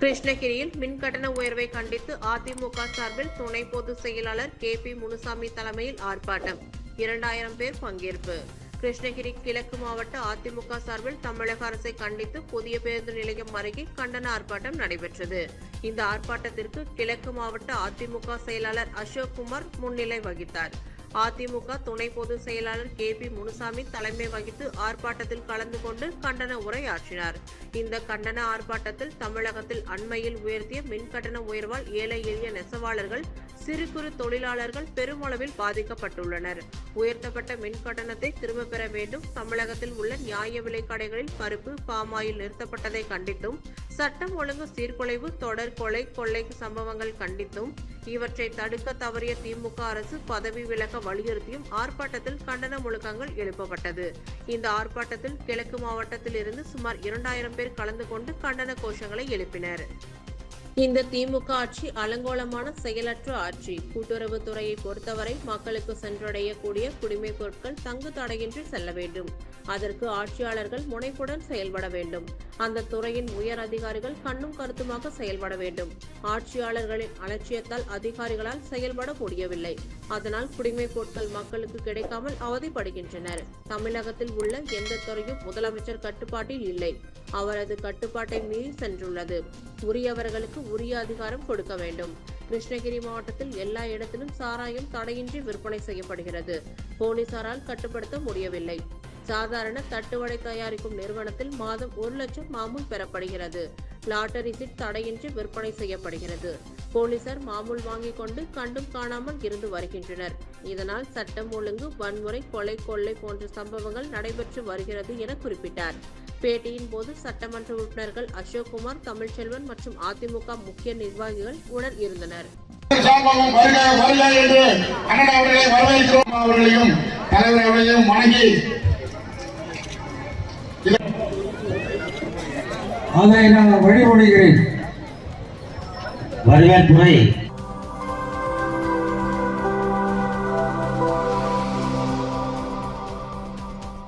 கிருஷ்ணகிரியில் மின்கட்டண உயர்வை கண்டித்து அதிமுக சார்பில் துணை பொதுச் செயலாளர் KP முனுசாமி தலைமையில் ஆர்ப்பாட்டம். 2000 பேர் பங்கேற்பு. கிருஷ்ணகிரி கிழக்கு மாவட்ட அதிமுக சார்பில் தமிழக அரசை கண்டித்து புதிய பேருந்து நிலையம் அருகே கண்டன ஆர்ப்பாட்டம் நடைபெற்றது. இந்த ஆர்ப்பாட்டத்திற்கு கிழக்கு மாவட்ட அதிமுக செயலாளர் அசோக்குமார் முன்னிலை வகித்தார். அதிமுக துணை பொதுச் செயலாளர் KP முனுசாமி தலைமை வகித்து ஆர்ப்பாட்டத்தில் கலந்து கொண்டு கண்டன உரையாற்றினார். இந்த கண்டன ஆர்ப்பாட்டத்தில் தமிழகத்தில் அண்மையில் உயர்த்திய மின்கட்டண உயர்வால் ஏழை எளிய நெசவாளர்கள், சிறு குறு தொழிலாளர்கள் பெருமளவில் பாதிக்கப்பட்டுள்ளனர். உயர்த்தப்பட்ட மின்கட்டணத்தை திரும்ப பெற வேண்டும். தமிழகத்தில் உள்ள நியாய விலை கடைகளில் பருப்பு, பாமாயில் நிறுத்தப்பட்டதை கண்டித்தும், சட்டம் ஒழுங்கு சீர்குலைவு, தொடர் கொள்ளை சம்பவங்கள் கண்டித்தும், இவற்றை தடுக்க தவறிய திமுக அரசு பதவி விலக வலியுறுத்தியும் ஆர்ப்பாட்டத்தில் கண்டன முழக்கங்கள் எழுப்பப்பட்டது. இந்த ஆர்ப்பாட்டத்தில் கிழக்கு மாவட்டத்தில் இருந்து சுமார் 2000 பேர் கலந்து கொண்டு கண்டன கோஷங்களை எழுப்பினர். இந்த திமுக ஆட்சி அலங்கோலமான செயலற்ற ஆட்சி. கூட்டுறவுத்துறையை பொறுத்தவரை மக்களுக்கு சென்றடையக்கூடிய குடிமைப் பொருட்கள் தங்கு தடையின்றி செல்ல வேண்டும். அதற்கு ஆட்சியாளர்கள் முனைப்புடன் செயல்பட வேண்டும். அந்த துறையின் உயர் அதிகாரிகள் கண்ணும் கருத்துமாக செயல்பட வேண்டும். ஆட்சியாளர்களின் அலட்சியத்தால் அதிகாரிகளால் செயல்பட முடியவில்லை. அதனால் குடிமைப் பொருட்கள் மக்களுக்கு கிடைக்காமல் அவதிப்படுகின்றனர். தமிழகத்தில் உள்ள எந்த துறையும் முதலமைச்சர் கட்டுப்பாட்டில் இல்லை. அவரது கட்டுப்பாட்டை மீறி சென்றுள்ளது. உரியவர்களுக்கு உரிய அதிகாரம் கொடுக்க வேண்டும். கிருஷ்ணகிரி மாவட்டத்தில் எல்லா இடத்திலும் சாராயம் தடையின்றி விற்பனை செய்யப்படுகிறது. போலீசாரால் கட்டுப்படுத்த முடியவில்லை. சாதாரண தட்டுவடை தயாரிக்கும் நிறுவனத்தில் மாதம் 1 லட்சம் மாமூல் பெறப்படுகிறது. லாட்டரி சீட் தடையின்றி விற்பனை செய்யப்படுகிறது. போலீசார் மாமூல் வாங்கிக் கொண்டு கண்டும் காணாமல் இருந்து வருகின்றனர். இதனால் சட்டம் ஒழுங்கு, வன்முறை, கொள்ளை போன்ற சம்பவங்கள் நடைபெற்று வருகிறது என குறிப்பிட்டார். பேட்டியின் போது சட்டமன்ற உறுப்பினர்கள் அசோக்குமார், தமிழ்ச்செல்வன் மற்றும் அதிமுக முக்கிய நிர்வாகிகள் உடன் இருந்தனர். அதை நான் வழிமொழிகிறேன். வருவாய்த்துறை